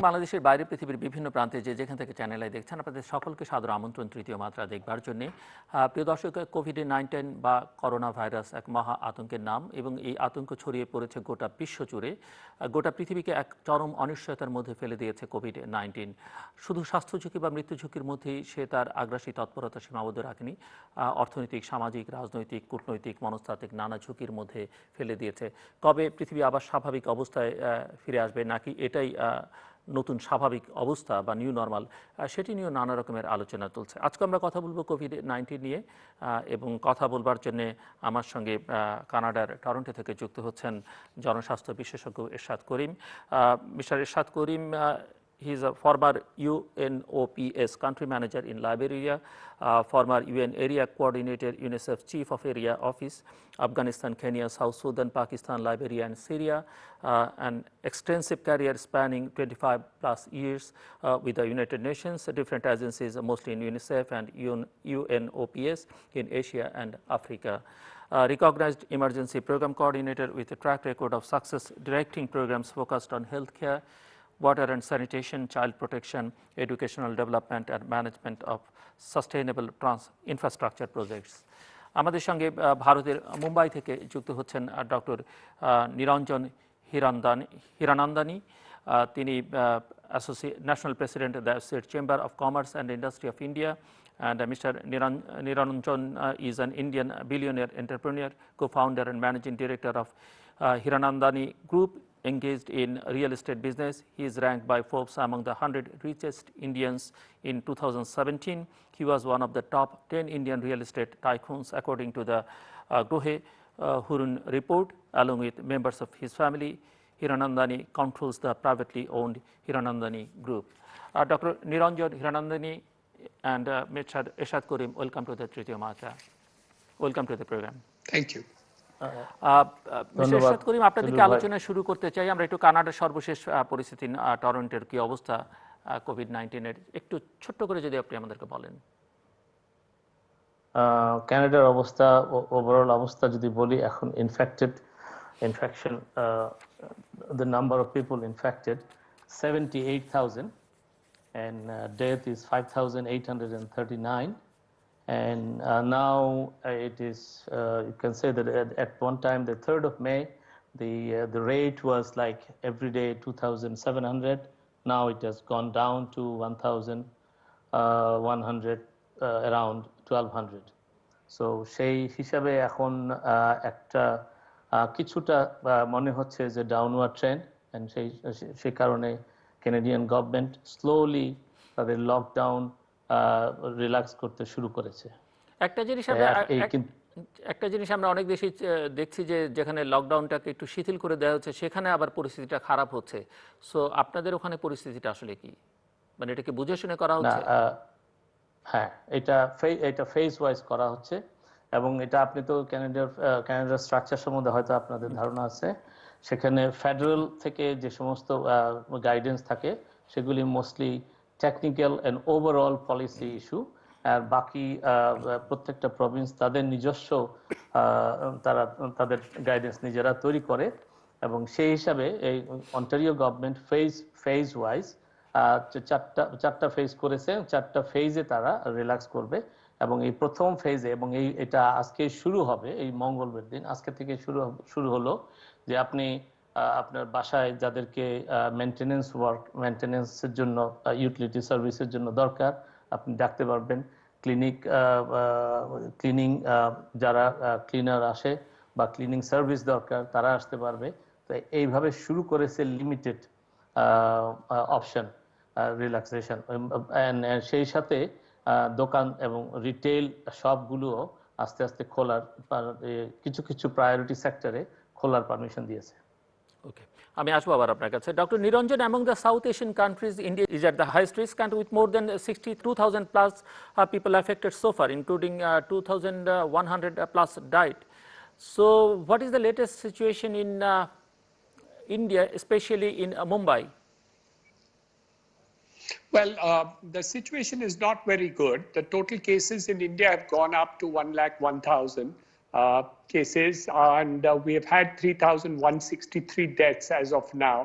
বাংলাদেশের বাইরে পৃথিবীর বিভিন্ন প্রান্তে যেখান থেকে চ্যানেল আই দেখছেন, আপনাদের সকলকে সাদর আমন্ত্রণ তৃতীয় মাত্রা দেখবার জন্য। প্রিয় দর্শক, কোভিড-19 বা করোনা ভাইরাস এক মহা আতঙ্কের নাম, এবং এই আতঙ্ক ছড়িয়ে পড়েছে গোটা বিশ্ব জুড়ে। গোটা পৃথিবীকে এক চরম অনিশ্চয়তার মধ্যে ফেলে দিয়েছে কোভিড-19। শুধু স্বাস্থ্য ঝুঁকি বা মৃত্যু ঝুঁকির মধ্যেই সে তার আগ্রাসী তৎপরতা সীমাবদ্ধ রাখেনি, অর্থনৈতিক, সামাজিক, রাজনৈতিক, কূটনৈতিক, মনস্তাত্ত্বিক নানা ঝুঁকির মধ্যে ফেলে দিয়েছে। কবে পৃথিবী আবার স্বাভাবিক অবস্থায় ফিরে আসবে, নাকি এটাই নতুন স্বাভাবিক অবস্থা বা নিউ নর্মাল, সেটি নিয়েও নানা রকমের আলোচনা চলছে। আজকে আমরা কথা বলবো কোভিড-19 নিয়ে, এবং কথা বলবার জন্য আমার সঙ্গে কানাডার টরন্টো থেকে যুক্ত হচ্ছেন জনস্বাস্থ্য বিশেষজ্ঞ Ershad Karim. Mister Ershad Karim, he is a former UNOPS country manager in Liberia, former UN area coordinator, UNICEF chief of area office, Afghanistan, Kenya, South Sudan, Pakistan, Liberia and Syria, an extensive career spanning 25 plus years with the United Nations, different agencies, mostly in UNICEF and UNOPS in Asia and Africa. Recognized emergency program coordinator with a track record of success directing programs focused on healthcare, water and sanitation, child protection, educational development and management of sustainable infrastructure projects. আমাদের সঙ্গে ভারতের মুম্বাই থেকে যুক্ত হচ্ছেন doctor নিরঞ্জন হিরানন্দানী। তিনি national president the state chamber of commerce and industry of India, and Mr. Niranjan is an Indian billionaire entrepreneur, co-founder and managing director of Hiranandani Group, engaged in real estate business. He is ranked by Forbes among the 100 richest Indians in 2017. He was one of the top 10 Indian real estate tycoons according to the Grohe Hurun report. Along with members of his family, Hiranandani controls the privately owned Hiranandani Group. Dr. Niranjan Hiranandani and Mr. Ershad Karim, welcome to the Tritiya Matra. Welcome to the program. Thank you. Mister Ershad Karim, আপনাদেরকে আলোচনা শুরু করতে চাই। আমরা একটু কানাডার সর্বশেষ পরিস্থিতি, টরন্টোর কি অবস্থা কোভিড-19-এর, একটু ছোট্ট করে যদি আপনি আমাদেরকে বলেন। কানাডার অবস্থা, ওভারঅল অবস্থা যদি বলি, এখন infection, the number of people infected 78,000 and death is 5,839. And now it is, you can say that at one time, the 3rd of May, the rate was like every day 2,700. Now it has gone down to 1,100, around 1,200. So সেই হিসাবে এখন একটা কিছুটা মনে হচ্ছে যে downward trend, and সেই কারণে Canadian government slowly তাদের লকডাউন রিল্যাক্স করতে শুরু করেছে। একটা জিনিস আমরা অনেক দেশে দেখছি যে যেখানে লকডাউনটাকে একটু শিথিল করে দেওয়া হচ্ছে, সেখানে আবার পরিস্থিতিটা খারাপ হচ্ছে। সো আপনাদের ওখানে পরিস্থিতিটা আসলে কি, মানে এটাকে বুঝে শুনে করা হচ্ছে? হ্যাঁ, এটা ফেজ ওয়াইজ করা হচ্ছে, এবং এটা আপনি তো ক্যানাডার স্ট্রাকচার সম্বন্ধে হয়তো আপনাদের ধারণা আছে। সেখানে ফেডারেল থেকে যে সমস্ত গাইডেন্স থাকে সেগুলি mostly technical and overall policy issue, আর বাকি প্রত্যেকটা প্রভিন্স তাদের নিজস্ব তাদের গাইডেন্স নিজেরা তৈরি করে, এবং সেই হিসাবে এই অন্টারিও গভর্নমেন্ট ফেজ ওয়াইজ চারটা ফেজ করেছে। চারটা ফেজে তারা রিল্যাক্স করবে, এবং এই প্রথম ফেজে, এবং এটা আজকে শুরু হবে, এই মঙ্গলবার দিন আজকে থেকে শুরু হলো, যে আপনি আপনার বাসায় যাদেরকে মেনটেনেন্সের জন্য, ইউটিলিটি সার্ভিসের জন্য দরকার, আপনি ডাকতে পারবেন। ক্লিনিং যারা ক্লিনার আসে বা ক্লিনিং সার্ভিস দরকার, তারা আসতে পারবে। তো এইভাবে শুরু করেছে লিমিটেড অপশন রিল্যাক্সেশন, সেই সাথে দোকান এবং রিটেল শপগুলোও আস্তে আস্তে খোলার, কিছু কিছু প্রায়োরিটি সেক্টরে খোলার পারমিশন দিয়েছে। ওকে, আমি আসবো আবার আপনার কাছে। Doctor Niranjan, among the South Asian countries, India is at the highest risk, and with more than 62,000 plus people affected so far, including 2,100 plus died. So what is the latest situation in India, especially in Mumbai? Well, the situation is not very good. The total cases in India have gone up to 1,01,000 cases, and we have had 3,163 deaths as of now.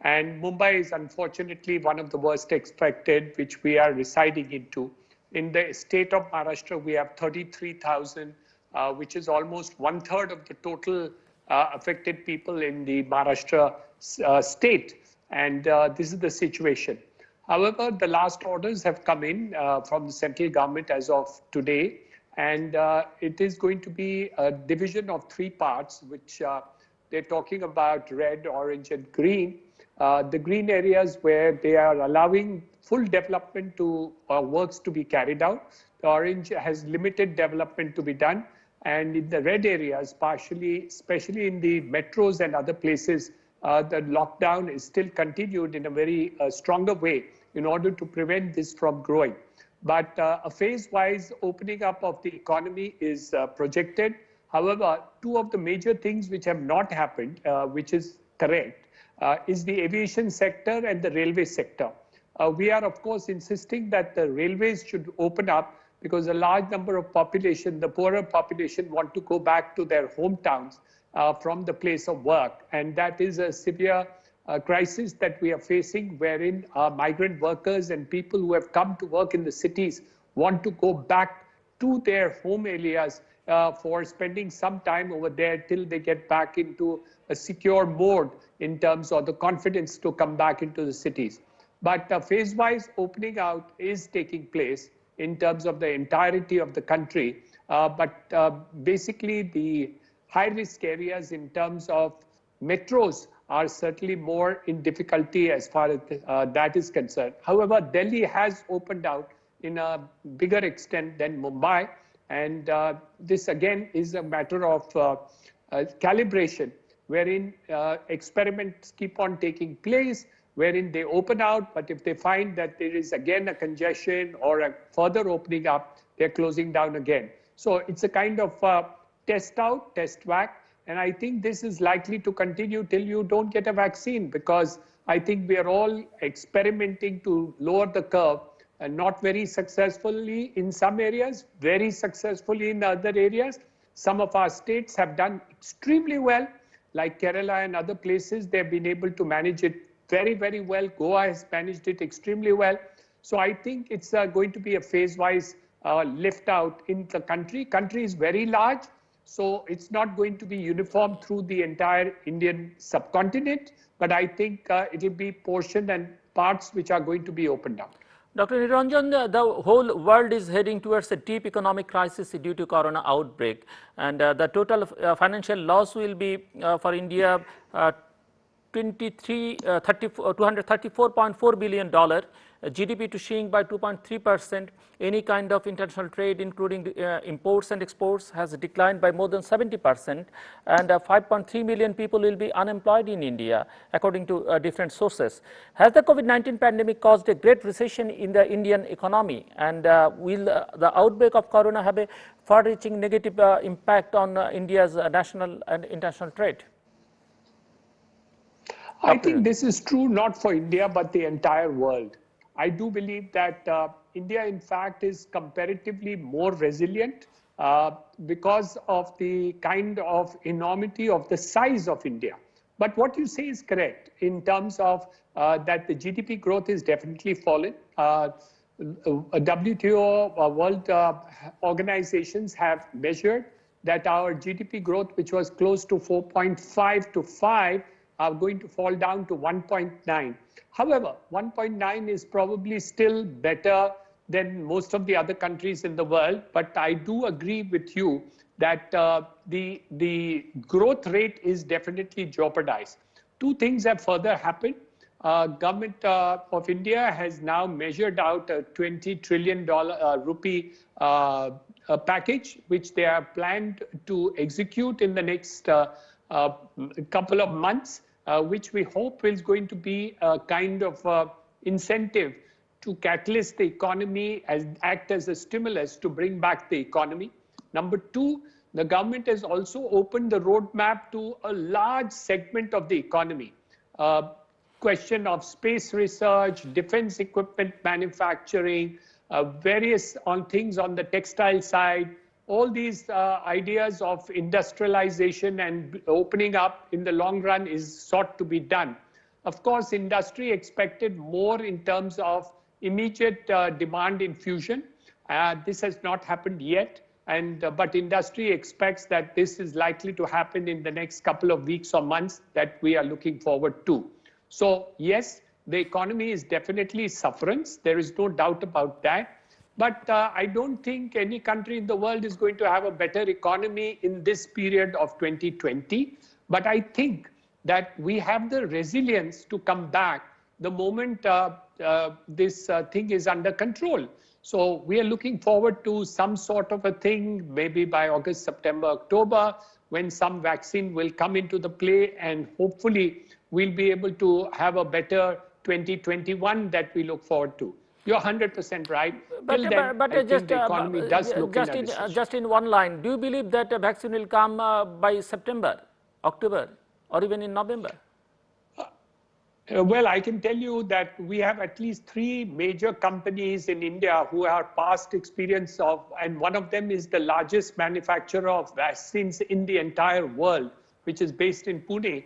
And Mumbai is unfortunately one of the worst expected, which we are residing into. In the state of Maharashtra, we have 33,000, which is almost 1/3 of the total affected people in the Maharashtra state. And this is the situation. However, the last orders have come in from the central government as of today, and it is going to be a division of 3 parts, which they're talking about red, orange, and green. The green areas where they are allowing full development to works to be carried out. The orange has limited development to be done. And in the red areas, partially, especially in the metros and other places, the lockdown is still continued in a very stronger way in order to prevent this from growing. But a phase-wise opening up of the economy is projected. However, 2 of the major things which have not happened, which is correct, is the aviation sector and the railway sector. We are, of course, insisting that the railways should open up because a large number of population, the poorer population, want to go back to their hometowns from the place of work. And that is a severe crisis that we are facing, wherein migrant workers and people who have come to work in the cities want to go back to their home areas for spending some time over there till they get back into a secure mode in terms of the confidence to come back into the cities. But phase-wise opening out is taking place in terms of the entirety of the country. Basically, the high-risk areas in terms of metros are certainly more in difficulty as far as that is concerned. However, Delhi has opened out in a bigger extent than Mumbai. And this, again, is a matter of calibration, wherein experiments keep on taking place, wherein they open out, but if they find that there is again a congestion or a further opening up, they're closing down again. So it's a kind of test out, test whack, and I think this is likely to continue till you don't get a vaccine, because I think we are all experimenting to lower the curve, and not very successfully in some areas, very successfully in other areas. Some of our states have done extremely well, like Kerala and other places. They've been able to manage it very, very well. Goa has managed it extremely well. So I think it's going to be a phase-wise lift out in the country. Country is very large, so it's not going to be uniform through the entire Indian subcontinent, but I think it will be portioned and parts which are going to be opened up. Dr. Niranjan, the whole world is heading towards a deep economic crisis due to corona outbreak, and the total financial loss will be for India $234.4 billion, GDP to shrink by 2.3%. Any kind of international trade, including imports and exports, has declined by more than 70%, and 5.3 million people will be unemployed in India, according to different sources. Has the COVID-19 pandemic caused a great recession in the Indian economy, and will the outbreak of corona have a far-reaching negative impact on India's national and international trade? I think this is true not for India, but the entire world. I do believe that India, in fact, is comparatively more resilient because of the kind of enormity of the size of India. But what you say is correct in terms of that the GDP growth is definitely fallen. WTO, world organizations have measured that our GDP growth, which was close to 4.5 to 5, are going to fall down to 1.9. However, 1.9 is probably still better than most of the other countries in the world. But I do agree with you that the growth rate is definitely jeopardized. 2 things have further happened. Government of India has now measured out a $20 trillion rupee package, which they are planned to execute in the next couple of months, which we hope is going to be a kind of incentive to catalyst the economy, act as a stimulus to bring back the economy. Number 2, the government has also opened the roadmap to a large segment of the economy. Question of space research, defense equipment manufacturing, various things on the textile side. All these ideas of industrialization and opening up in the long run is sought to be done. Of course, industry expected more in terms of immediate demand infusion. This has not happened yet, but industry expects that this is likely to happen in the next couple of weeks or months that we are looking forward to. So yes, the economy is definitely suffering. There is no doubt about that. But I don't think any country in the world is going to have a better economy in this period of 2020. But I think that we have the resilience to come back the moment this thing is under control. So we are looking forward to some sort of a thing, maybe by August, September, October, when some vaccine will come into the play, and hopefully we'll be able to have a better 2021 that we look forward to. You're 100% right. Till then, I think the economy does look in a recession. just in one line, do you believe that a vaccine will come by September, October, or even in November? Well, I can tell you that we have at least 3 major companies in India who are past experience of, and one of them is the largest manufacturer of vaccines in the entire world, which is based in Pune.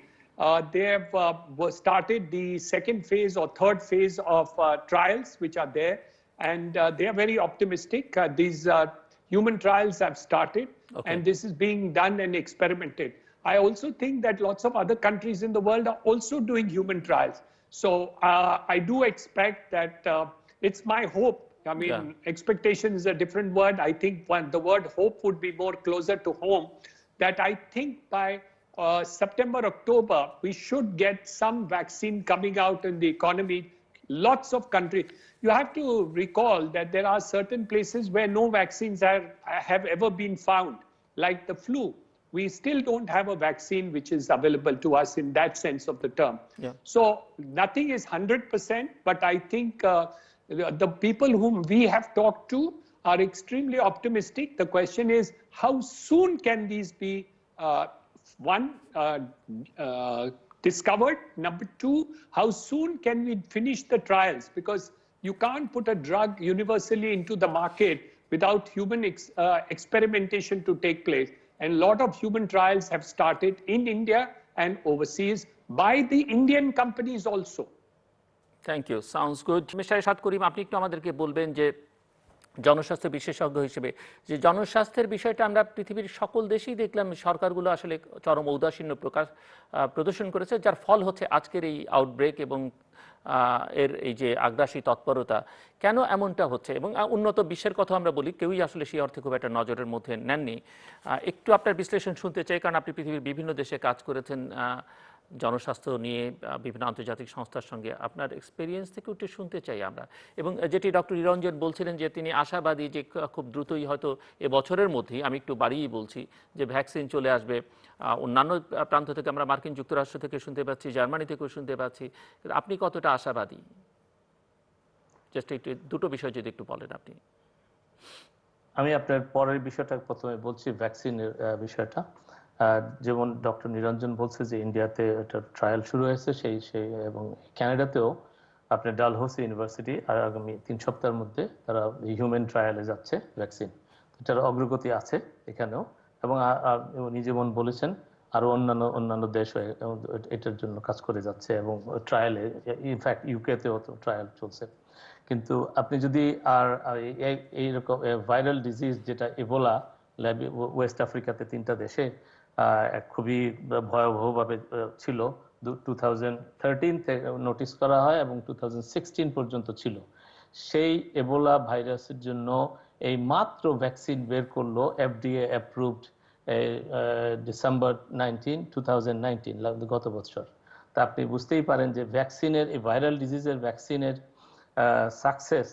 They have started the second phase or third phase of trials, which are there, and they are very optimistic. These human trials have started, and this is being done and experimented. I also think that lots of other countries in the world are also doing human trials. So I do expect that it's my hope. I mean, expectation is a different word. I think the word hope would be more closer to home, that I think by September, October, we should get some vaccine coming out in the economy. Lots of countries. You have to recall that there are certain places where no vaccines have ever been found, like the flu. We still don't have a vaccine which is available to us in that sense of the term. So nothing is 100%, but I think the people whom we have talked to are extremely optimistic. The question is, how soon can these be, discovered? Number 2, how soon can we finish the trials? Because you can't put a drug universally into the market without human experimentation to take place. And a lot of human trials have started in India and overseas by the Indian companies also. Thank you. Sounds good. Mr. Irshad Karim, আপনি একটু আমাদেরকে বলবেন যে জনস্বাস্থ্য বিশেষজ্ঞ হিসেবে যে জনস্বাস্থ্যের বিষয়টা আমরা পৃথিবীর সকল দেশেই দেখলাম সরকারগুলো আসলে চরম ঔদাসীন্য প্রদর্শন করেছে, যার ফল হচ্ছে আজকের এই আউটব্রেক এবং এর এই যে আগ্রাসী তৎপরতা। কেন এমনটা হচ্ছে? এবং উন্নত বিশ্বের কথা আমরা বলি, কেউই আসলে সেই অর্থে খুব একটা নজরের মধ্যে নেননি। একটু আপনার বিশ্লেষণ শুনতে চাই, কারণ আপনি পৃথিবীর বিভিন্ন দেশে কাজ করেছেন জনস্বাস্থ্য নিয়ে, বিভিন্ন আন্তর্জাতিক সংস্থার সঙ্গে। আপনার এক্সপেরিয়েন্স থেকে একটু শুনতে চাই আমরা। এবং যেটি ডক্টর নিরঞ্জন বলছিলেন যে তিনি আশাবাদী যে খুব দ্রুতই হয়তো এবছরের মধ্যেই, আমি একটু বাড়িয়েই বলছি, যে ভ্যাকসিন চলে আসবে। অন্যান্য প্রান্ত থেকে আমরা মার্কিন যুক্তরাষ্ট্র থেকে শুনতে পাচ্ছি, জার্মানি থেকেও শুনতে পাচ্ছি। আপনি কতটা আশাবাদী? জাস্ট একটু দুটো বিষয় যদি একটু বলেন আপনি। আমি আপনার পরের বিষয়টা প্রথমে বলছি, ভ্যাকসিনের বিষয়টা। যেমন ডক্টর নিরঞ্জন বলছে যে ইন্ডিয়াতে এটা ট্রায়াল শুরু হয়েছে, সেই এবং কানাডাতেও আপনার ডালহৌসি ইউনিভার্সিটি আর আগামী 3 সপ্তাহের মধ্যে তারা হিউম্যান ট্রায়ালে যাচ্ছে ভ্যাকসিন। এটার অগ্রগতি আছে এখানেও, এবং উনি যেমন বলেছেন আরো অন্যান্য দেশ এটার জন্য কাজ করে যাচ্ছে এবং ট্রায়ালে, ইনফ্যাক্ট ইউকেতেও তো ট্রায়াল চলছে। কিন্তু আপনি যদি এইরকম ভাইরাল ডিজিজ যেটা ইবোলা, ওয়েস্ট আফ্রিকাতে 3টা দেশে খুবই ভয়াবহভাবে ছিল, 2013 থেকে নোটিস করা হয় এবং 2016 পর্যন্ত ছিল। সেই এবোলা ভাইরাসের জন্য এই মাত্র ভ্যাকসিন বের করলো FDA অ্যাপ্রুভড ডিসেম্বর 2019, গত বছর। তা আপনি বুঝতেই পারেন যে ভ্যাকসিনের, এই ভাইরাল ডিজিজের ভ্যাকসিনের সাকসেস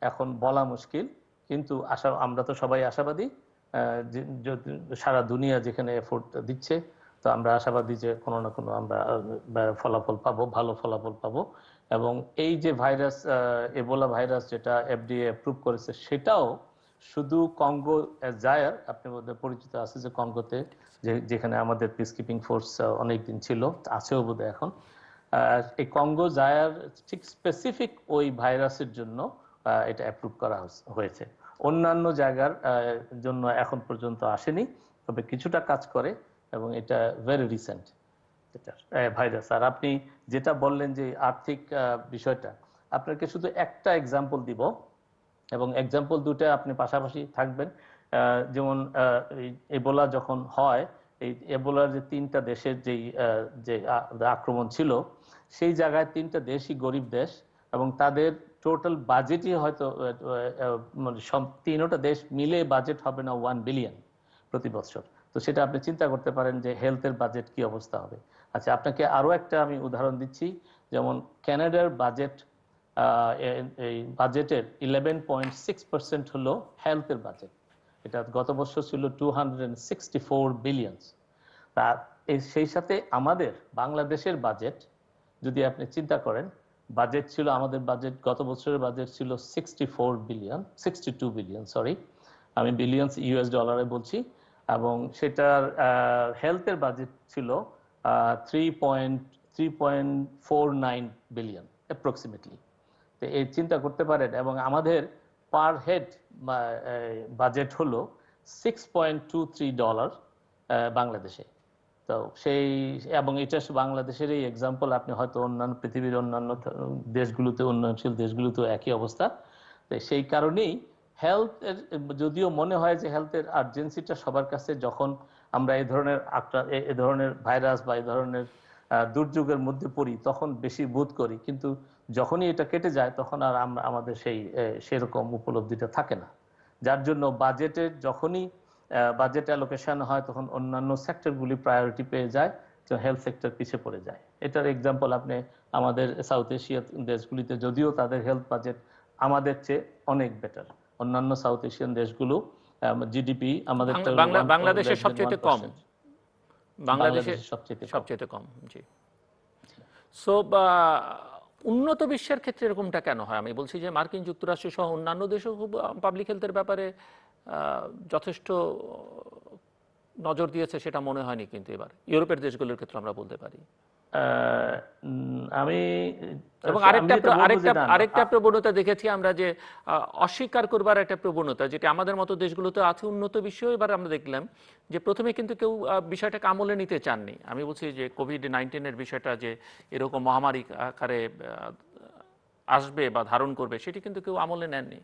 এখন বলা মুশকিল। কিন্তু আমরা তো সবাই আশাবাদী, সারা দুনিয়া যেখানে এফোর্ট দিচ্ছে, তো আমরা আশাবাদী যে কোনো না কোনো আমরা ফলাফল পাবো, ভালো ফলাফল পাবো। এবং এই যে ভাইরাস, এবোলা ভাইরাস যেটা FDA অ্যাপ্রুভ করেছে, সেটাও শুধু কঙ্গো জায়ার, আপনার মধ্যে পরিচিত আছে যে কঙ্গোতে, যেখানে আমাদের পিসকিপিং ফোর্স অনেকদিন ছিল, আছেও বোধহয় এখন। এই কঙ্গো জায়ার ঠিক স্পেসিফিক ওই ভাইরাসের জন্য এটা অ্যাপ্রুভ করা হয়েছে। অন্যান্য জায়গার জন্য এখন পর্যন্ত আসেনি, তবে কিছুটা কাজ করে এবং এটা ভেরি রিসেন্ট। ভাইরাস। আর আপনি যেটা বললেন যে আর্থিক বিষয়টা, আপনাকে শুধু একটা এক্সাম্পল দিব এবং এক্সাম্পল দুটো আপনি পাশাপাশি থাকবেন। যেমন এবোলা যখন হয়, এই এবোলার যে 3টা দেশের যে আক্রমণ ছিল, সেই জায়গায় 3টা দেশই গরিব দেশ এবং তাদের টোটাল বাজেটই হয়তো মানে সব 3টা দেশ মিলে বাজেট হবে না 1 বিলিয়ন প্রতি বছর। তো সেটা আপনি চিন্তা করতে পারেন যে হেলথের বাজেট কি অবস্থা হবে। আচ্ছা, আপনাকে আরো একটা আমি উদাহরণ দিচ্ছি। যেমন কানাডার বাজেট, এই বাজেটের 11.6% হলো হেলথের বাজেট। এটা গত বছর ছিল 264 বিলিয়ন। তা সেই সাথে আমাদের বাংলাদেশের বাজেট যদি আপনি চিন্তা করেন, বাজেট ছিল, আমাদের বাজেট গত বছরের বাজেট ছিল 62 বিলিয়ন, সরি আমি বিলিয়ন ইউএস ডলারে বলছি, এবং সেটার হেলথের বাজেট ছিল 3.49 বিলিয়ন অ্যাপ্রক্সিমেটলি। তো এই চিন্তা করতে পারেন, এবং আমাদের পার হেড বাজেট হলো $6.23 বাংলাদেশে। তো সেই, এবং এটা বাংলাদেশের এই এক্সাম্পল, আপনি হয়তো অন্যান্য পৃথিবীর অন্যান্য দেশগুলোতে, উন্নয়নশীল দেশগুলোতেও একই অবস্থা। তো সেই কারণেই হেলথ যদিও মনে হয় যে হেলথের আর্জেন্সিটা সবার কাছে, যখন আমরা এই ধরনের ভাইরাস বা এই ধরনের দুর্যোগের মধ্যে পড়ি তখন বেশি বোধ করি, কিন্তু যখনই এটা কেটে যায় তখন আর আমরা আমাদের সেরকম উপলব্ধিটা থাকে না। যার জন্য বাজেটের যখনই বাজেট অ্যালোকেশন হয় তখন অন্যান্য সেক্টরগুলি প্রায়োরিটি পেয়ে যায়, তো হেলথ সেক্টর পিছিয়ে পড়ে যায়। এটার এক্সাম্পল আপনি আমাদের সাউথ এশিয়ার দেশগুলিতে, যদিও তাদের হেলথ বাজেট আমাদের চেয়ে অনেক বেটার, অন্যান্য সাউথ এশিয়ান দেশগুলো জিডিপি আমাদের বাংলাদেশের সবচেয়ে কম, বাংলাদেশের সবচেয়ে কম। জি। সো উন্নত বিশ্বের ক্ষেত্রে এরকমটা কেন হয়? আমি বলছি যে মার্কিন যুক্তরাষ্ট্র সহ অন্যান্য দেশও খুব পাবলিক হেলথের ব্যাপারে যথেষ্ট নজর দিয়েছে, সেটা মনে হয়নি কিন্তু এবার ইউরোপের দেশগুলোর ক্ষেত্রে আমরা বলতে পারি। আমি এবং আরেকটা প্রবণতা দেখেছি আমরা, যে অস্বীকার করবার একটা প্রবণতা, যেটা আমাদের মতো দেশগুলোতে আছে উন্নত বিশ্বেও। এবার আমরা দেখলাম যে প্রথমে কিন্তু কেউ বিষয়টাকে আমলে নিতে চাননি। আমি বলছি যে কোভিড-19 বিষয়টা যে এরকম মহামারী আকারে আসবে বা ধারণ করবে, সেটি কিন্তু কেউ আমলে নেননি।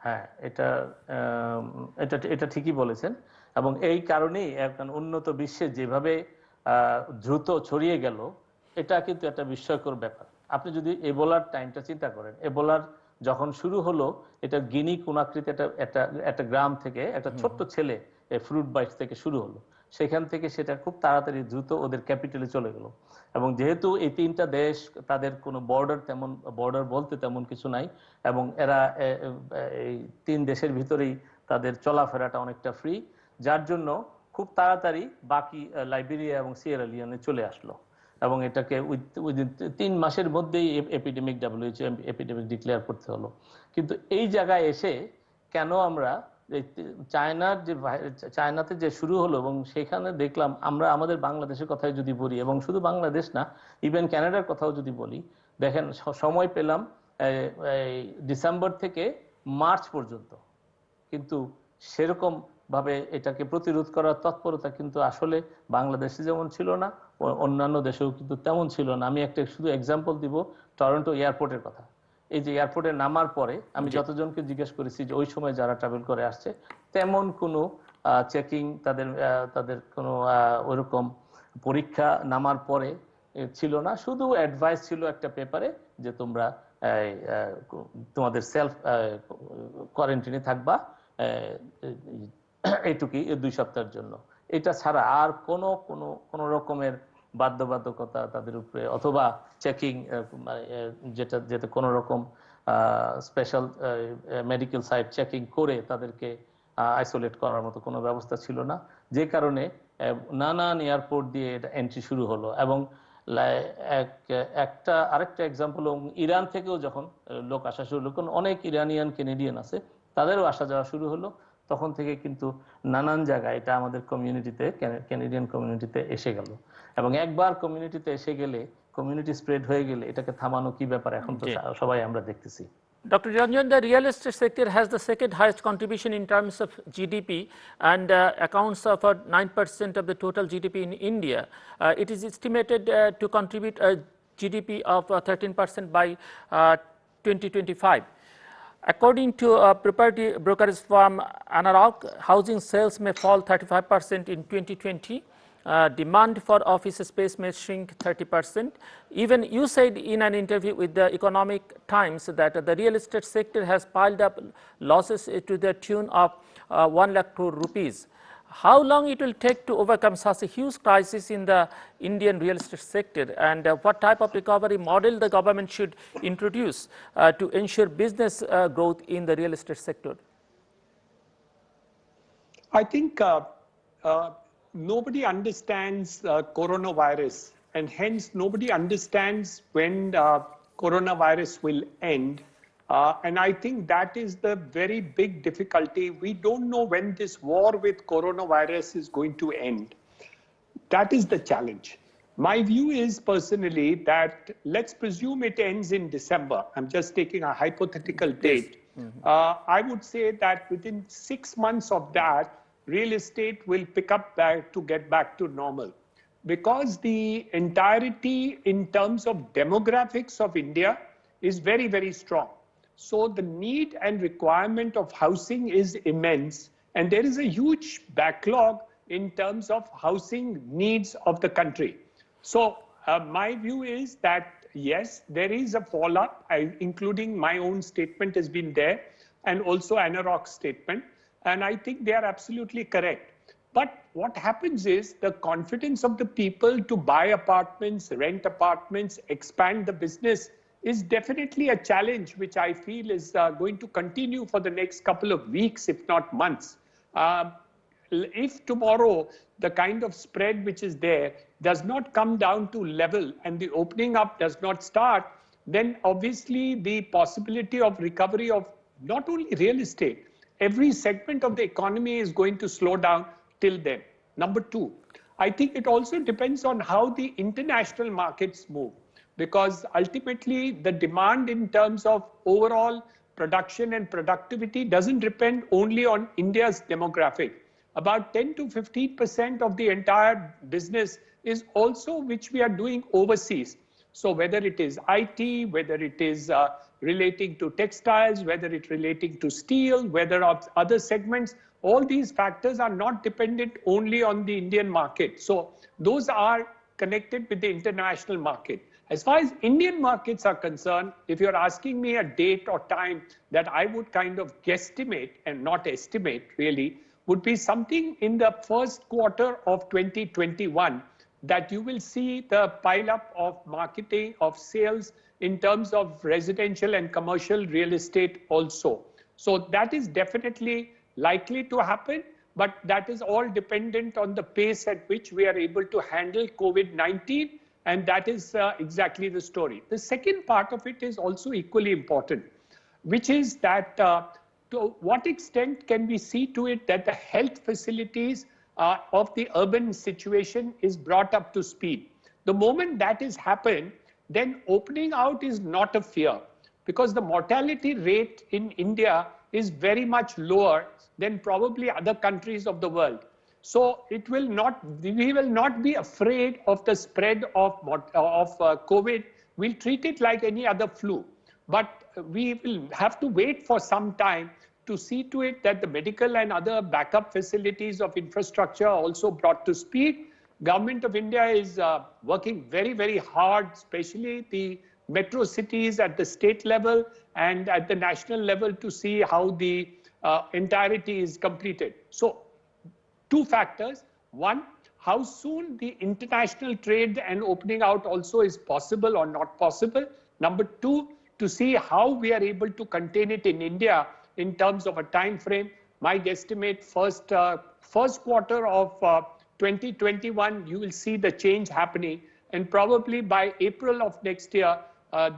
হ্যাঁ, এটা এটা এটা ঠিকই বলেছেন, এবং এই কারণেই এখন উন্নত বিশ্বে যেভাবে দ্রুত ছড়িয়ে গেল, এটা কিন্তু একটা বিস্ময়কর ব্যাপার। আপনি যদি এবোলার টাইমটা চিন্তা করেন, এবোলার যখন শুরু হলো, এটা গিনি কোনাক্রিতে একটা গ্রাম থেকে একটা ছোট্ট ছেলে ফ্রুট বাইট থেকে শুরু হলো। সেখান থেকে সেটা খুব তাড়াতাড়ি দ্রুত ওদের ক্যাপিটালে চলে গেল, এবং যেহেতু এই 3টা দেশ, তাদের কোনো বর্ডার বলতে তেমন কিছু নাই, এবং এরা এই 3 দেশের ভিতরেই তাদের চলাফেরাটা অনেকটা ফ্রি, যার জন্য খুব তাড়াতাড়ি বাকি লাইবেরিয়া এবং সিয়েরা লিওনে চলে আসলো, এবং এটাকে উইদিন 3 মাসের মধ্যেই এপিডেমিক, WHO এপিডেমিক ডিক্লেয়ার করতে হলো। কিন্তু এই জায়গায় এসে কেন আমরা চায়নাতে যে শুরু হলো, এবং সেখানে দেখলাম আমরা আমাদের বাংলাদেশের কথাই যদি বলি, এবং শুধু বাংলাদেশ না, ইভেন কানাডার কথাও যদি বলি, দেখেন সময় পেলাম ডিসেম্বর থেকে মার্চ পর্যন্ত, কিন্তু সেরকম ভাবে এটাকে প্রতিরোধ করার তৎপরতা কিন্তু আসলে বাংলাদেশে যেমন ছিল না, অন্যান্য দেশেও কিন্তু তেমন ছিল না। আমি একটা শুধু এক্সাম্পল দিব, টরন্টো এয়ারপোর্টের কথা। এই যে এয়ারপোর্টে নামার পরে আমি যতজনকে জিজ্ঞেস করেছি যে ওই সময় যারা ট্রাভেল করে আসছে, তেমন কোনো চেকিং, তাদের কোনো ওইরকম পরীক্ষা নামার পরে ছিল না। শুধু অ্যাডভাইস ছিল একটা পেপারে যে তোমরা তোমাদের সেলফ কোয়ারেন্টাইনে থাকবা এইটুকুই, 2 সপ্তাহের জন্য। এটা ছাড়া আর কোনো রকমের বাধ্যবাধকতা তাদের উপরে, অথবা চেকিং, যেটা কোনো রকম স্পেশাল মেডিকেল সাইট চেকিং করে তাদেরকে আইসোলেট করার মতো কোনো ব্যবস্থা ছিল না, যে কারণে নানান এয়ারপোর্ট দিয়ে এটা এন্ট্রি শুরু হলো। এবং আরেকটা এক্সাম্পল, ইরান থেকেও যখন লোক আসা শুরু হলো, অনেক ইরানিয়ান কেনেডিয়ান আছে, তাদেরও আসা যাওয়া শুরু হলো, তখন থেকে কিন্তু নানান জায়গায় এটা আমাদের কমিউনিটিতে, ক্যানাডিয়ান কমিউনিটিতে এসে গেল। এবং একবার কমিউনিটিতে এসে গেলে, কমিউনিটি স্প্রেড হয়ে গেলে, এটাকে থামানো কি ব্যাপার এখন তো সবাই আমরা দেখতেছি। Dr. Ranjan, the real estate sector has the second highest contribution in terms of GDP and accounts for 9% of the total GDP in India. It is estimated to contribute a GDP of 13% by 2025. According to property brokerage firm Anarok, housing sales may fall 35% in 2020. Demand for office space may shrink 30%. Even you said in an interview with the Economic Times that the real estate sector has piled up losses to the tune of 1 lakh crore rupees. How long it will take to overcome such a huge crisis in the Indian real estate sector, and what type of recovery model the government should introduce to ensure business growth in the real estate sector? I think nobody understands coronavirus, and hence nobody understands when coronavirus will end. And I think that is the very big difficulty. We don't know when this war with coronavirus is going to end. That is the challenge. My view is personally that let's presume it ends in December. I'm just taking a hypothetical date. I would say that within 6 months of that, real estate will pick up back to get back to normal. Because the entirety in terms of demographics of India is very, very strong. So the need and requirement of housing is immense, and there is a huge backlog in terms of housing needs of the country. So my view is that, yes, there is a fallout, including my own statement has been there, and also Anarok's statement, and I think they are absolutely correct. But what happens is the confidence of the people to buy apartments, rent apartments, expand the business is definitely a challenge, which I feel is going to continue for the next couple of weeks, if not months. If tomorrow the kind of spread which is there does not come down to level and the opening up does not start, then obviously the possibility of recovery of not only real estate, every segment of the economy is going to slow down till then. Number two, I think it also depends on how the international markets move, because ultimately the demand in terms of overall production and productivity doesn't depend only on India's demographic. About 10 to 15% of the entire business is also which we are doing overseas. So whether it is IT, whether it is relating to textiles, whether it's relating to steel, whether of other segments, all these factors are not dependent only on the Indian market. So those are connected with the international market. As far as Indian markets are concerned, if you're asking me a date or time that I would kind of guesstimate and not estimate really, would be something in the first quarter of 2021 that you will see the pile up of marketing, of sales in terms of residential and commercial real estate also. So that is definitely likely to happen, but that is all dependent on the pace at which we are able to handle COVID-19. And that is exactly the story. The second part of it is also equally important, which is that to what extent can we see to it that the health facilities of the urban situation is brought up to speed. The moment that has happened, then opening out is not a fear, because the mortality rate in India is very much lower than probably other countries of the world. So we will not be afraid of the spread of COVID. We'll treat it like any other flu. But we will have to wait for some time to see to it that the medical and other backup facilities of infrastructure are also brought to speed. Government of India is working very, very hard, especially the metro cities at the state level and at the national level, to see how the entirety is completed. So two factors. One, how soon the international trade and opening out also is possible or not possible. Number two, to see how we are able to contain it in India in terms of a time frame. My guesstimate first quarter of 2021, you will see the change happening. And probably by April of next year,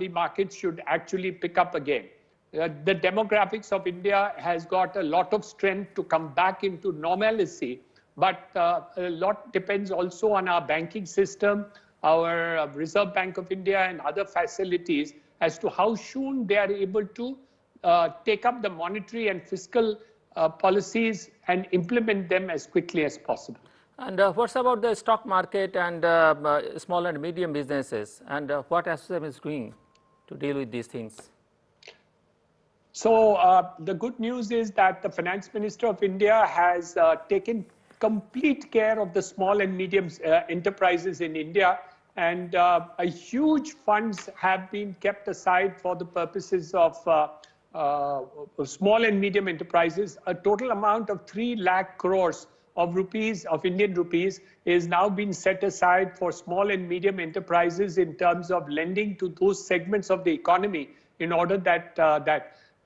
the markets should actually pick up again. The demographics of India has got a lot of strength to come back into normalcy, but a lot depends also on our banking system, our Reserve Bank of India and other facilities as to how soon they are able to take up the monetary and fiscal policies and implement them as quickly as possible. And what's about the stock market and small and medium businesses, and what SSM is doing to deal with these things? So the good news is that the Finance Minister of India has taken complete care of the small and medium enterprises in India, and a huge funds have been kept aside for the purposes of small and medium enterprises. A total amount of 3 lakh crores of rupees, of Indian rupees, is now being set aside for small and medium enterprises in terms of lending to those segments of the economy, in order that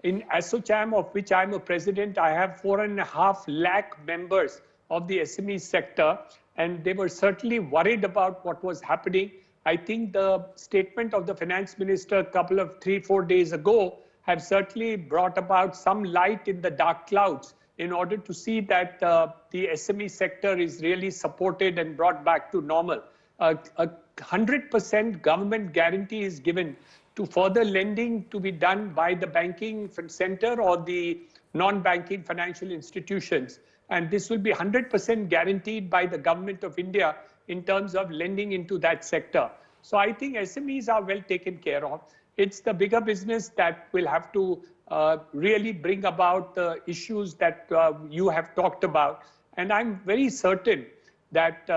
in ASSOCHAM, of which I'm a president, I have 4.5 lakh members of the SME sector, and they were certainly worried about what was happening. I think the statement of the finance minister a couple of 3-4 days ago have certainly brought about some light in the dark clouds, in order to see that the SME sector is really supported and brought back to normal. 100% government guarantee is given to further lending to be done by the banking center or the non-banking financial institutions. And this will be 100% guaranteed by the government of India in terms of lending into that sector. So I think SMEs are well taken care of. It's the bigger business that will have to really bring about the issues that you have talked about. And I'm very certain that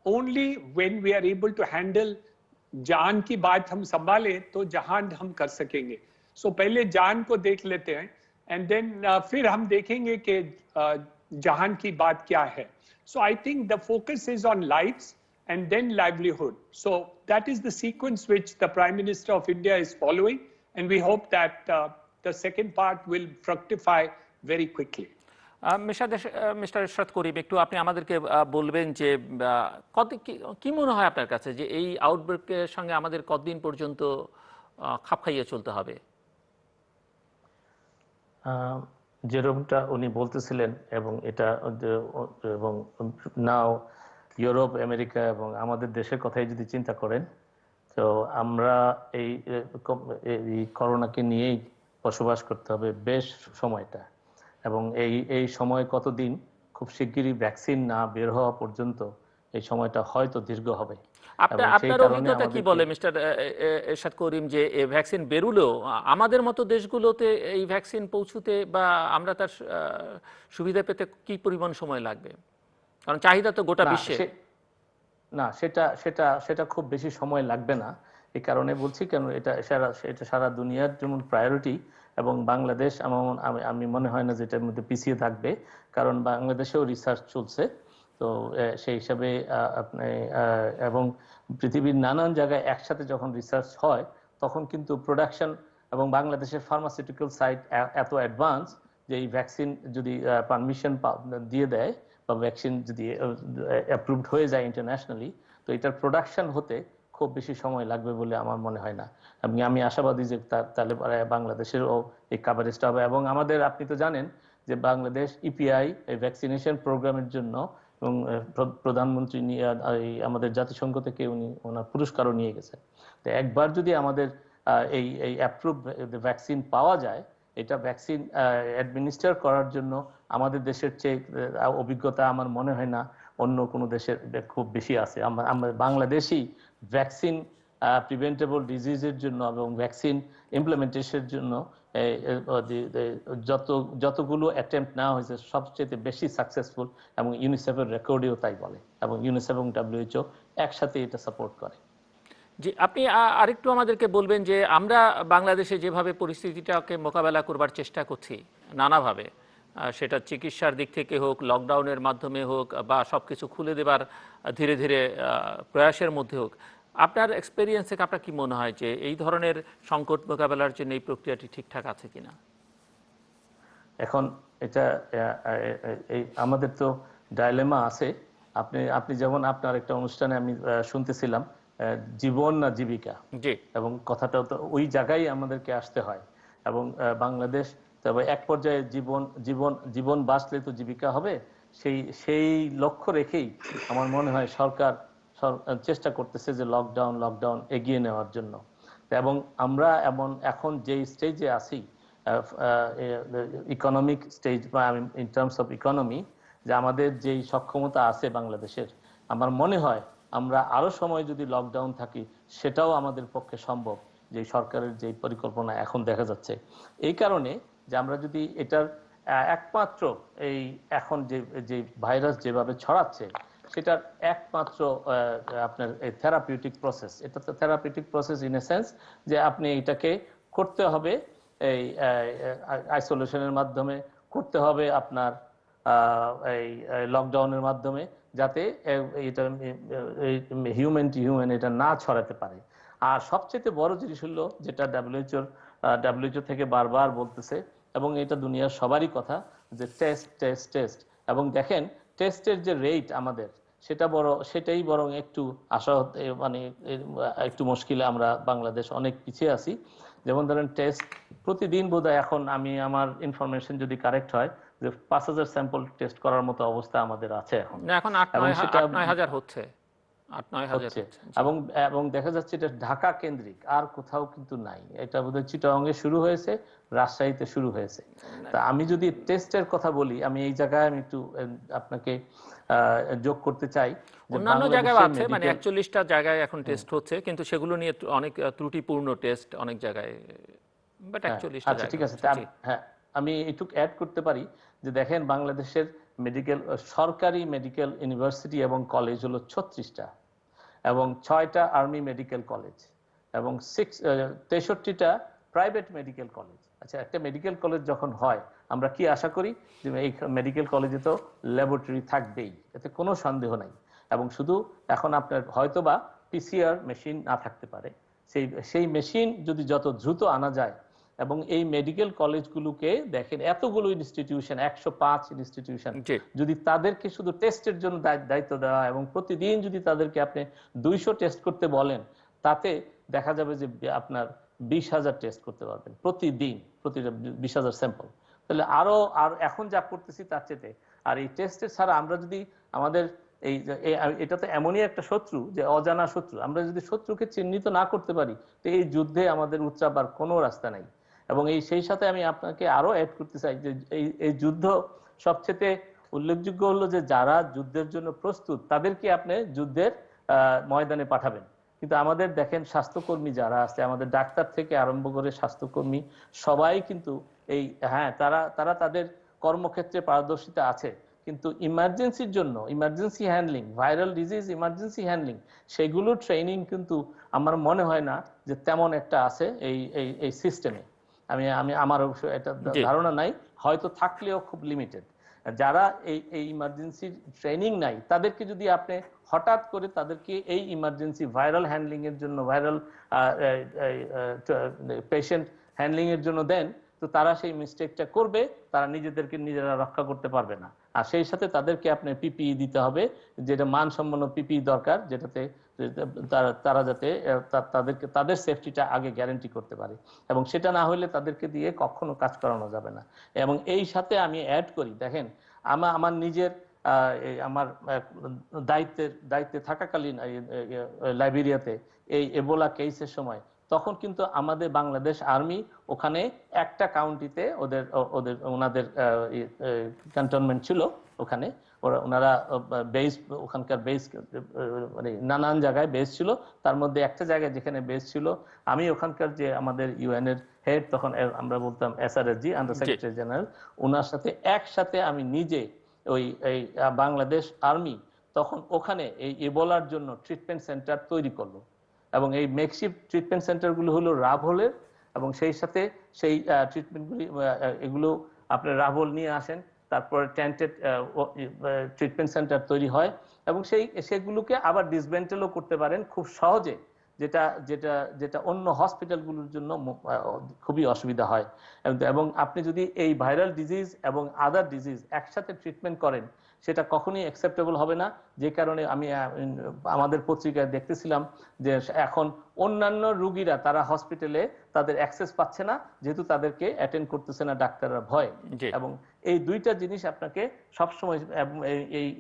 only when we are able to handle जान की बात हम संभाले तो जहान हम कर सकेंगे. So पहले जान को देख लेते हैं, and then फिर हम देखेंगे कि जहान की बात क्या है. So I think the focus is on lives and then livelihood. So that is the sequence which the Prime Minister of India is following, and we hope that the second part will fructify very quickly. Mister Ishrat Karim, একটু আপনি আমাদেরকে বলবেন যে কি মনে হয় আপনার কাছে যে এই আউটব্রেকের সঙ্গে আমাদের কতদিন পর্যন্ত খাপ খাইয়ে চলতে হবে? যেরকমটা উনি বলতেছিলেন, এবং এটা এবং নাও ইউরোপ, আমেরিকা এবং আমাদের দেশের কথাই যদি চিন্তা করেন, তো আমরা এই করোনাকে নিয়েই বসবাস করতে হবে বেশ সময়টা, এবং এই সময় কতদিন, খুব শিগগিরই ভ্যাকসিন না বের হওয়া পর্যন্ত এই সময়টা হয়তো দীর্ঘ হবে। আপনার অভিজ্ঞতা কি বলে মিস্টার ইরশাদ করিম, যে এই ভ্যাকসিন বেরুলেও আমাদের মতো দেশগুলোতে এই ভ্যাকসিন পৌঁছতে বা আমরা তার সুবিধা পেতে কি পরিমাণ সময় লাগবে? কারণ চাহিদা তো গোটা বিশ্বে। না, সেটা খুব বেশি সময় লাগবে না। এই কারণে বলছি, কেন এটা সারা দুনিয়ার যেমন প্রায়োরিটি, এবং বাংলাদেশ আমি মনে হয় না যে এটার মধ্যে পিছিয়ে থাকবে, কারণ বাংলাদেশেও রিসার্চ চলছে। তো সেই হিসাবে আপনি এবং পৃথিবীর নানান জায়গায় একসাথে যখন রিসার্চ হয়, তখন কিন্তু প্রোডাকশন এবং বাংলাদেশের ফার্মাসিউটিক্যাল সাইট এত অ্যাডভান্স যে এই ভ্যাকসিন যদি পারমিশন দিয়ে দেয় বা ভ্যাকসিন যদি অ্যাপ্রুভড হয়ে যায় ইন্টারন্যাশনালি, তো এটার প্রোডাকশন হতে খুব বেশি সময় লাগবে বলে আমার মনে হয় না। আমি আশাবাদী যে তাহলে বাংলাদেশেরও এই কাভারেজটা হবে। এবং আমাদের, আপনি তো জানেন যে বাংলাদেশ ইপিআই এই ভ্যাকসিনেশন প্রোগ্রামের জন্য, এবং প্রধানমন্ত্রী আমাদের জাতিসংঘ থেকে উনি ওনার পুরস্কারও নিয়ে গেছেন। তো একবার যদি আমাদের এই অ্যাপ্রুভ ভ্যাকসিন পাওয়া যায়, এটা ভ্যাকসিন অ্যাডমিনিস্টার করার জন্য আমাদের দেশের চেয়ে অভিজ্ঞতা আমার মনে হয় না অন্য কোনো দেশের খুব বেশি আছে। আমরা বাংলাদেশি ভ্যাকসিন প্রিভেন্টেবল ডিজিজের জন্য এবং ভ্যাকসিন ইমপ্লিমেন্টেশনের জন্য যতগুলো অ্যাটেম্প্ট নেওয়া হয়েছে সবচেয়ে বেশি সাকসেসফুল, এবং ইউনিসেফের রেকর্ডেও তাই বলে, এবং ইউনিসেফ এবং ডাব্লিউএইচও একসাথে এটা সাপোর্ট করে। জি, আপনি আরেকটু আমাদেরকে বলবেন যে আমরা বাংলাদেশে যেভাবে পরিস্থিতিটাকে মোকাবেলা করবার চেষ্টা করছি নানাভাবে, সেটা চিকিৎসার দিক থেকে হোক, লকডাউনের মাধ্যমে হোক, বা সবকিছু খুলে দেবার ধীরে ধীরে প্রয়াসের মধ্যে হোক, আপনার এক্সপেরিয়েন্স থেকে আপনার কি মনে হয় যে এই ধরনের সংকট মোকাবেলার জন্য এই প্রক্রিয়াটি ঠিকঠাক আছে কিনা? এখন এটা আমাদের তো ডাইলেমা আছে। আপনি যেমন আপনার একটা অনুষ্ঠানে আমি শুনতেছিলাম জীবন না জীবিকা, এবং কথাটা তো ওই জায়গায় আমাদেরকে আসতে হয়। এবং বাংলাদেশ তবে এক পর্যায়ে জীবন বাঁচলে তো জীবিকা হবে, সেই লক্ষ্য রেখেই আমার মনে হয় সরকার চেষ্টা করতেছে যে লকডাউন এগিয়ে নেওয়ার জন্য। এবং আমরা এখন যে স্টেজে আছি, ইকোনমিক স্টেজ বা ইন টার্মস অফ ইকোনমি, যে আমাদের যেই সক্ষমতা আছে বাংলাদেশের, আমার মনে হয় আমরা আরো সময় যদি লকডাউন থাকি সেটাও আমাদের পক্ষে সম্ভব, যে সরকারের যে পরিকল্পনা এখন দেখা যাচ্ছে। এই কারণে যে আমরা যদি এটার একমাত্র এই এখন যে যে ভাইরাস যেভাবে ছড়াচ্ছে সেটার একমাত্র আপনার থেরাপিউটিক প্রসেস, এটা তো therapeutic process in a sense যে আপনি এটাকে করতে হবে এই আইসোলেশনের মাধ্যমে, করতে হবে আপনার এই লকডাউনের মাধ্যমে, যাতে এটা হিউম্যান টু হিউম্যান এটা না ছড়াতে পারে। আর সবচেয়ে বড় জিনিস হলো যেটা ডাব্লিউএইচও থেকে বারবার বলতেছে, এবং এটা দুনিয়ার সবারই কথা, যে টেস্ট টেস্ট টেস্ট। এবং দেখেন টেস্টের যে রেট আমাদের, সেটাই বরং একটু মানে একটু মুশকিলে আমরা বাংলাদেশ অনেক পিছিয়ে আছি। যেমন ধরেন টেস্ট প্রতিদিন বোধহয় এখন, আমি আমার ইনফরমেশন যদি কারেক্ট হয়, যে 5,000 স্যাম্পল টেস্ট করার মতো অবস্থা আমাদের আছে এখন। না, এখন এবং সেটা 8-9 হাজার হচ্ছে, 8-9 হাজার হচ্ছে, হচ্ছে। এবং এবং দেখা যাচ্ছে এটা ঢাকা কেন্দ্রিক, আর কোথাও কিন্তু নাই। এটা বোধহয় চিটাগাংয়ে শুরু হয়েছে, রাজশাহীতে শুরু হয়েছে। তা আমি যদি টেস্টের কথা বলি, আমি এই জায়গায় আমি একটু আপনাকে যোগ করতে চাই যে অন্যান্য জায়গায় বাংলাদেশে আছে, মানে মেডিকেল 41টা জায়গায় এখন টেস্ট হচ্ছে, কিন্তু সেগুলো নিয়ে অনেক ত্রুটিপূর্ণ টেস্ট অনেক জায়গায়, বাট 41টা আচ্ছা ঠিক জায়গা আছে। হচ্ছে। জি। হ্যাঁ, আমি একটু অ্যাড করতে পারি যে দেখেন বাংলাদেশের মেডিকেল সরকারি মেডিকেল ইউনিভার্সিটি এবং কলেজ হলো 36টা, এবং 6টা আর্মি মেডিকেল কলেজ, এবং 63টা প্রাইভেট মেডিকেল কলেজ। আচ্ছা, একটা মেডিকেল কলেজ যখন হয় আমরা কি আশা করি, যে এই মেডিকেল কলেজে তো ল্যাবরেটরি থাকবেই, এতে কোনো সন্দেহ নাই। এবং শুধু এখন আপনার হয়তোবা পিসিআর মেশিন না থাকতে পারে, সেই মেশিন যদি যত দ্রুত আনা যায়, এবং এই মেডিকেল কলেজগুলোকে দেখেন এতগুলো ইনস্টিটিউশন, 105 ইনস্টিটিউশন, জি। যদি তাদেরকে শুধু টেস্টের জন্য দায়িত্ব দেওয়া এবং প্রতিদিন যদি তাদেরকে আপনি 200 টেস্ট করতে বলেন, তাতে দেখা যাবে যে আপনার 20,000 টেস্ট করতে পারবেন প্রতিদিন, প্রতিটা 20,000 স্যাম্পল। তাহলে আর এখন যা করতেছি তার চেয়ে, আর এই টেস্টের ছাড়া আমরা যদি আমাদের এটা তো এমনই একটা শত্রু, যে অজানা শত্রু, আমরা যদি শত্রুকে চিহ্নিত না করতে পারি, তো এই যুদ্ধে আমাদের উচ্চাবার কোনো রাস্তা নাই। এবং সেই সাথে আমি আপনাকে আরো অ্যাড করতে চাই যে এই যুদ্ধ সবচেয়ে উল্লেখযোগ্য হলো যে যারা যুদ্ধের জন্য প্রস্তুত তাদেরকে আপনি যুদ্ধের ময়দানে পাঠাবেন, কিন্তু আমাদের দেখেন স্বাস্থ্যকর্মী যারা আছে, আমাদের ডাক্তার থেকে আরম্ভ করে স্বাস্থ্যকর্মী সবাই কিন্তু হ্যাঁ, তারা তাদের কর্মক্ষেত্রে পারদর্শিতা আছে, কিন্তু ইমার্জেন্সির জন্য, emergency handling, viral disease emergency handling, সেগুলো ট্রেনিং কিন্তু আমার মনে হয় না যে তেমন একটা আছে এই সিস্টেমে। আমার অবশ্য এটা জি। ধারণা নাই, হয়তো থাকলেও খুব লিমিটেড। যারা এই ইমার্জেন্সি ট্রেনিং নাই, তাদেরকে যদি আপনি হঠাৎ করে তাদেরকে এই ইমার্জেন্সি ভাইরাল হ্যান্ডলিং এর জন্য, ভাইরাল পেশেন্ট হ্যান্ডলিং এর জন্য দেন, তো তারা সেই মিস্টেকটা করবে, তারা নিজেদেরকে নিজেরা রক্ষা করতে পারবে না। আর সেই সাথে তাদেরকে আপনি পিপিই দিতে হবে, যেটা মানসম্পন্ন পিপিই দরকার, যেটাতে তারা যাতে তাদের সেফটিটা আগে গ্যারান্টি করতে পারে, এবং সেটা না হলে তাদেরকে দিয়ে কখনো কাজ করানো যাবে না। এবং এই সাথে আমি অ্যাড করি, দেখেন আমার নিজের আমার দায়িত্বে থাকাকালীন লাইবেরিয়াতে এই এবোলা কেসের সময়, তখন কিন্তু আমাদের বাংলাদেশ আর্মি ওখানে একটা কাউন্টিতে ওনাদের ক্যান্টনমেন্ট ছিল, ওখানে ওনারা বেস, ওখানকার বেস মানে নানান জায়গায় বেস ছিল, তার মধ্যে একটা জায়গায় যেখানে বেস ছিল, আমি ওখানকার যে আমাদের ইউএন এর হেড, তখন আমরা বলতাম এসআরএসজি, আন্ডার সেক্রেটারি জেনারেল, ওনার সাথে একসাথে আমি নিজে এই বাংলাদেশ আর্মি তখন ওখানে এই ইবোলার জন্য ট্রিটমেন্ট সেন্টার তৈরি করলো, এবং এই মেকশিফট ট্রিটমেন্ট সেন্টারগুলো হলো রাভোলের, এবং সেই সাথে সেই ট্রিটমেন্টগুলি এগুলো আপনার রাভোল নিয়ে আসেন, তারপরে টেন্টেড ট্রিটমেন্ট সেন্টার তৈরি হয়, এবং সেগুলোকে আবার ডিসমেন্টেলও করতে পারেন খুব সহজে, যেটা যেটা যেটা অন্য হসপিটালগুলোর জন্য খুবই অসুবিধা হয়। এবং আপনি যদি এই ভাইরাল ডিজিজ এবং আদার ডিজিজ একসাথে ট্রিটমেন্ট করেন, সেটা কখনোই অ্যাকসেপ্টেবল হবে না। যে কারণে আমি আমাদের পত্রিকায় দেখতেছিলাম যে এখন অন্যান্য রোগীরা তারা হসপিটালে তাদের অ্যাক্সেস পাচ্ছে না, যেহেতু তাদেরকে অ্যাটেন্ড করতেছে না ডাক্তাররা ভয়। জি। এবং এই দুইটা জিনিস আপনাকে সবসময়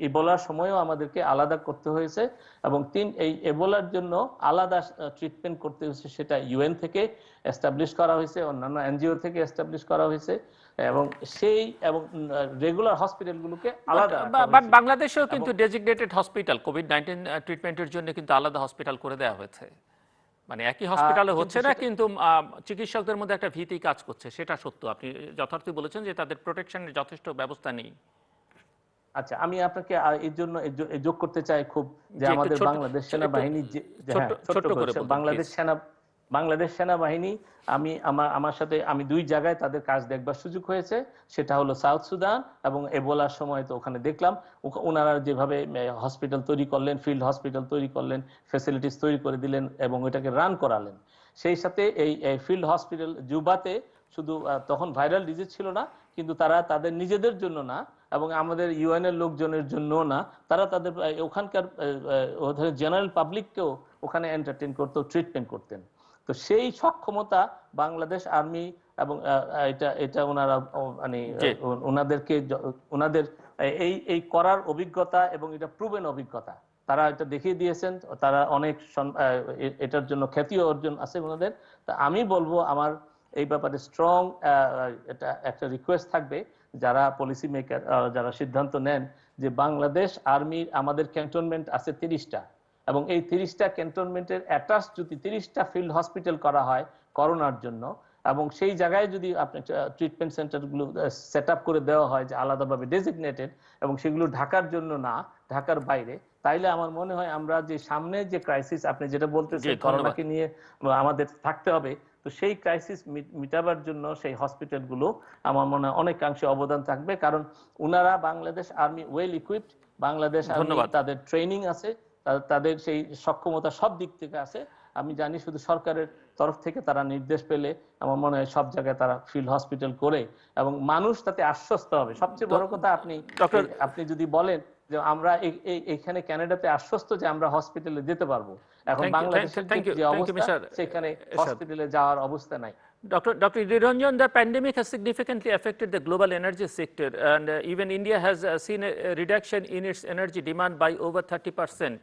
এই বলার সময়ও আমাদেরকে আলাদা করতে হয়েছে এবং এই এবোলার জন্য আলাদা ট্রিটমেন্ট করতে হয়েছে, সেটা ইউএন থেকে এস্টাবলিশ করা হয়েছে, অন্যান্য এনজিও থেকে এস্টাবলিশ করা হয়েছে এবং রেগুলার হসপিটালগুলোকে আলাদা বাট বাংলাদেশেও কিন্তু ডেজিগনেটেড হসপিটাল কোভিড-19 ট্রিটমেন্টের জন্য কিন্তু আলাদা হসপিটাল করে দেওয়া হয়েছে। মানে একই হসপিটালে হচ্ছে না, কিন্তু চিকিৎসকদের মধ্যে একটা ভীতি কাজ করছে, সেটা সত্য। আপনি যথার্থই বলেছেন যে তাদের প্রোটেকশনের যথেষ্ট ব্যবস্থা নেই। আচ্ছা, আমি আপনাকে এর জন্য যোগ করতে চাই খুব, যে আমাদের বাংলাদেশ সেনাবাহিনী বাংলাদেশ সেনাবাহিনী আমি দুই জায়গায় তাদের কাজ দেখবার সুযোগ হয়েছে। সেটা হলো সাউথ সুদান এবং এবোলার সময় তো ওখানে দেখলাম ওনারা যেভাবে হসপিটাল তৈরি করলেন, ফিল্ড হসপিটাল তৈরি করলেন, ফ্যাসিলিটিস তৈরি করে দিলেন এবং ওইটাকে রান করালেন। সেই সাথে এই ফিল্ড হসপিটাল জুবাতে শুধু তখন ভাইরাল ডিজিজ ছিল না, কিন্তু তারা তাদের নিজেদের জন্য না এবং আমাদের ইউএন এর লোকজনের জন্য না, তারা তাদের ওখানকার জেনারেল পাবলিককেও ওখানে এন্টারটেইন করতো, ট্রিটমেন্ট করতেন। তো সেই সক্ষমতা বাংলাদেশ আর্মি এবং এটা ওনারা মানে ওনাদের এই করার অভিজ্ঞতা এবং এটা প্রুভেন অভিজ্ঞতা, তারা এটা দেখিয়ে দিয়েছেন। তারা অনেক এটার জন্য খ্যাতিও অর্জন আছে ওনাদের। তা আমি বলবো আমার এই ব্যাপারে স্ট্রং এটা একটা রিকোয়েস্ট থাকবে, যারা পলিসি মেকার, যারা সিদ্ধান্ত নেন, যে বাংলাদেশ আর্মির আমাদের ক্যান্টনমেন্ট আছে 30টা এবং এই 30টা ক্যান্টনমেন্টের অ্যাটাচ যদি 30টা ফিল্ড হসপিটাল করা হয় করোনার জন্য এবং সেই জায়গায় যদি আপনি ট্রিটমেন্ট সেন্টারগুলো সেট আপ করে দেওয়া হয় যে আলাদাভাবে ডেজিগনেটেড এবং সেগুলো ঢাকার জন্য না, ঢাকার বাইরে, তাইলে আমার মনে হয় আমরা যে সামনে যে ক্রাইসিস আপনি যেটা বলতেছেন করোনাকে নিয়ে আমাদের থাকতে হবে, তো সেই ক্রাইসিস মিটাবার জন্য সেই হসপিটালগুলো আমার মনে হয় অনেকাংশে অবদান থাকবে। কারণ ওনারা Bangladesh army well equipped, Bangladesh army তাদের ট্রেনিং আছে, তাদের সেই সক্ষমতা সব দিক থেকে আছে। আমি জানি শুধু সরকারের তরফ থেকে তারা নির্দেশ পেলে আমার মনে হয় সব জায়গায় তারা ফিল্ড হসপিটাল করে এবং মানুষ তাতে আশ্বস্ত হবে। সবচেয়ে বড় কথা আপনি যদি বলেন যে আমরা এখানে কানাডাতে আশ্বস্ত যে আমরা হসপিটালে যেতে পারবো, এখন বাংলাদেশের যে অবস্থা সেখানে হসপিটালে যাওয়ার অবস্থা নাই। Dr. Niranjan, the pandemic has significantly affected the global energy sector, and even India has seen a reduction in its energy demand by over 30%,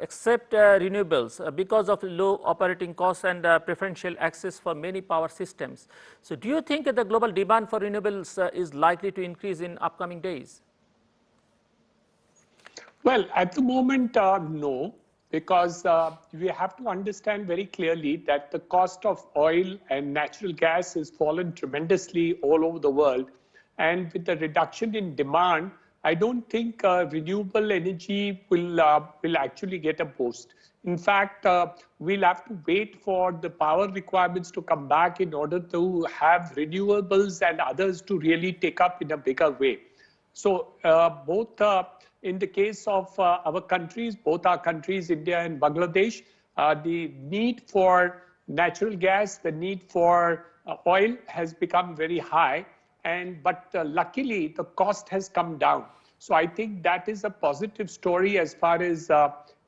except renewables, because of low operating costs and preferential access for many power systems. So do you think that the global demand for renewables is likely to increase in upcoming days? Well, at the moment, no, because we have to understand very clearly that the cost of oil and natural gas has fallen tremendously all over the world. And with the reduction in demand, I don't think renewable energy will actually get a boost. In fact, we'll have to wait for the power requirements to come back in order to have renewables and others to really take up in a bigger way. So both in the case of our countries, both our countries, India and Bangladesh, the need for natural gas, the need for oil has become very high, but luckily the cost has come down. So I think that is a positive story as far as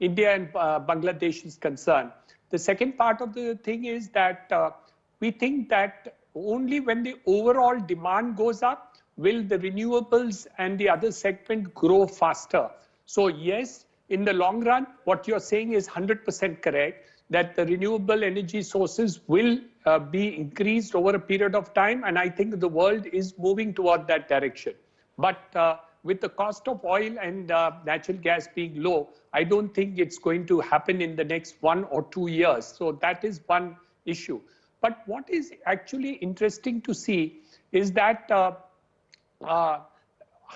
India and Bangladesh is concerned. The second part of the thing is that we think that only when the overall demand goes up, will the renewables and the other segment grow faster. So yes, in the long run, what you're saying is 100% correct, that the renewable energy sources will be increased over a period of time, and I think the world is moving toward that direction. But with the cost of oil and natural gas being low, I don't think it's going to happen in the next 1 or 2 years. So that is one issue. But what is actually interesting to see is that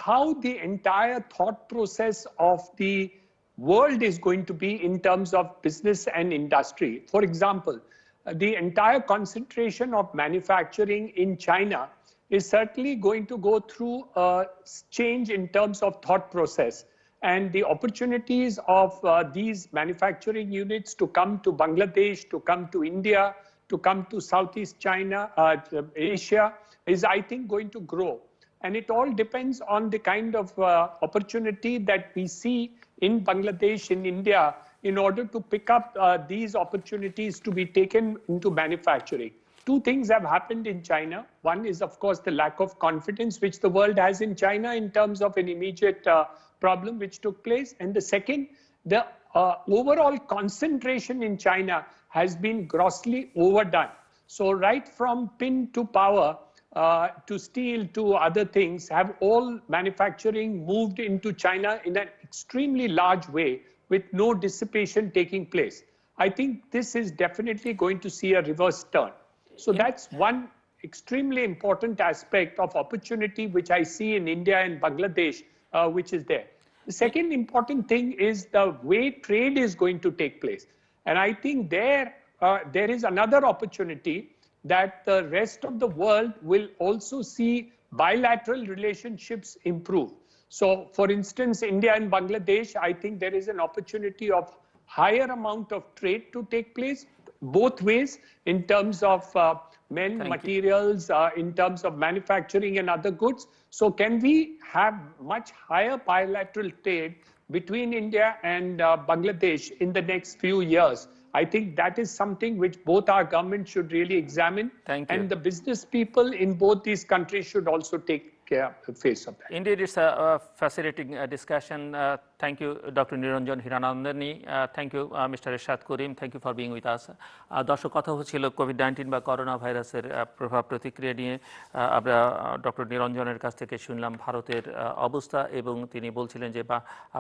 how the entire thought process of the world is going to be in terms of business and industry. For example, the entire concentration of manufacturing in China is certainly going to go through a change in terms of thought process. And the opportunities of these manufacturing units to come to Bangladesh, to come to India, to come to Southeast China, Asia, is I think going to grow. And it all depends on the kind of opportunity that we see in Bangladesh, in India, in order to pick up these opportunities to be taken into manufacturing. two things have happened in China. One is, of course, the lack of confidence which the world has in China in terms of an immediate problem which took place. And the second, the overall concentration in China has been grossly overdone. So right from pin to power, to steel to other things, have all manufacturing moved into China in an extremely large way with no dissipation taking place. I think this is definitely going to see a reverse turn. So that's one extremely important aspect of opportunity which I see in India and Bangladesh, which is there. The second important thing is the way trade is going to take place. And I think there is another opportunity that the rest of the world will also see bilateral relationships improve. So, for instance, India and Bangladesh, I think there is an opportunity of higher amount of trade to take place both ways in terms of materials, in terms of manufacturing and other goods. So can we have much higher bilateral trade between India and Bangladesh in the next few years? I think that is something which both our governments should really examine. Thank you. And the business people in both these countries should also take face of that. Indeed, it's a fascinating discussion. Thank you, Dr. Niranjan Hiranandani. Thank you, Mr. Irshad Karim. Thank you for being with us. দর্শক কথা হচ্ছিল COVID-19 বা corona ভাইরাসের প্রভাব প্রতিক্রিয়া নিয়ে। আমরা doctor নিরঞ্জনের কাছ থেকে শুনলাম ভারতের অবস্থা, এবং তিনি বলছিলেন যে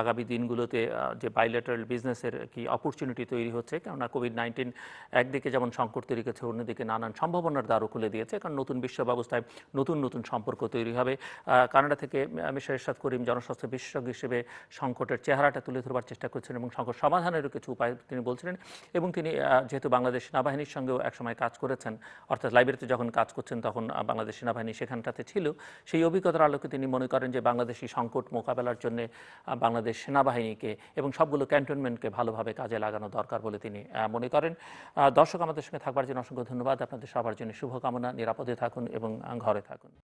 আগামী দিনগুলোতে যে বাইলেটারাল বিজনেসের কি অপরচুনিটি তৈরি হচ্ছে, কেননা কোভিড-19 একদিকে যেমন সংকট তৈরি করেছে, অন্যদিকে নানান সম্ভাবনার দ্বারও খুলে দিয়েছে, কারণ নতুন বিশ্ব ব্যবস্থায় নতুন নতুন সম্পর্ক তৈরি হবে। কানাডা থেকে মিস্টার ইরশাদ করিম জনস্বাস্থ্য বিশেষজ্ঞ হিসেবে সংকটের চেহারাটা তুলে ধরবার চেষ্টা করছেন এবং সংকট সমাধানেরও কিছু উপায় তিনি বলছিলেন। এবং তিনি যেহেতু বাংলাদেশ সেনাবাহিনীর সঙ্গেও একসময় কাজ করেছেন, অর্থাৎ লাইব্রেরিতে যখন কাজ করছেন তখন বাংলাদেশ সেনাবাহিনী সেখানটাতে ছিল, সেই অভিজ্ঞতার আলোকে তিনি মনে করেন যে বাংলাদেশি সংকট মোকাবেলার জন্য বাংলাদেশ সেনাবাহিনীকে এবং সবগুলো ক্যান্টনমেন্টকে ভালোভাবে কাজে লাগানো দরকার বলে তিনি মনে করেন। দর্শক, আমাদের সঙ্গে থাকবার জন্য অসংখ্য ধন্যবাদ। আপনাদের সবার জন্য শুভকামনা। নিরাপদে থাকুন এবং ঘরে থাকুন।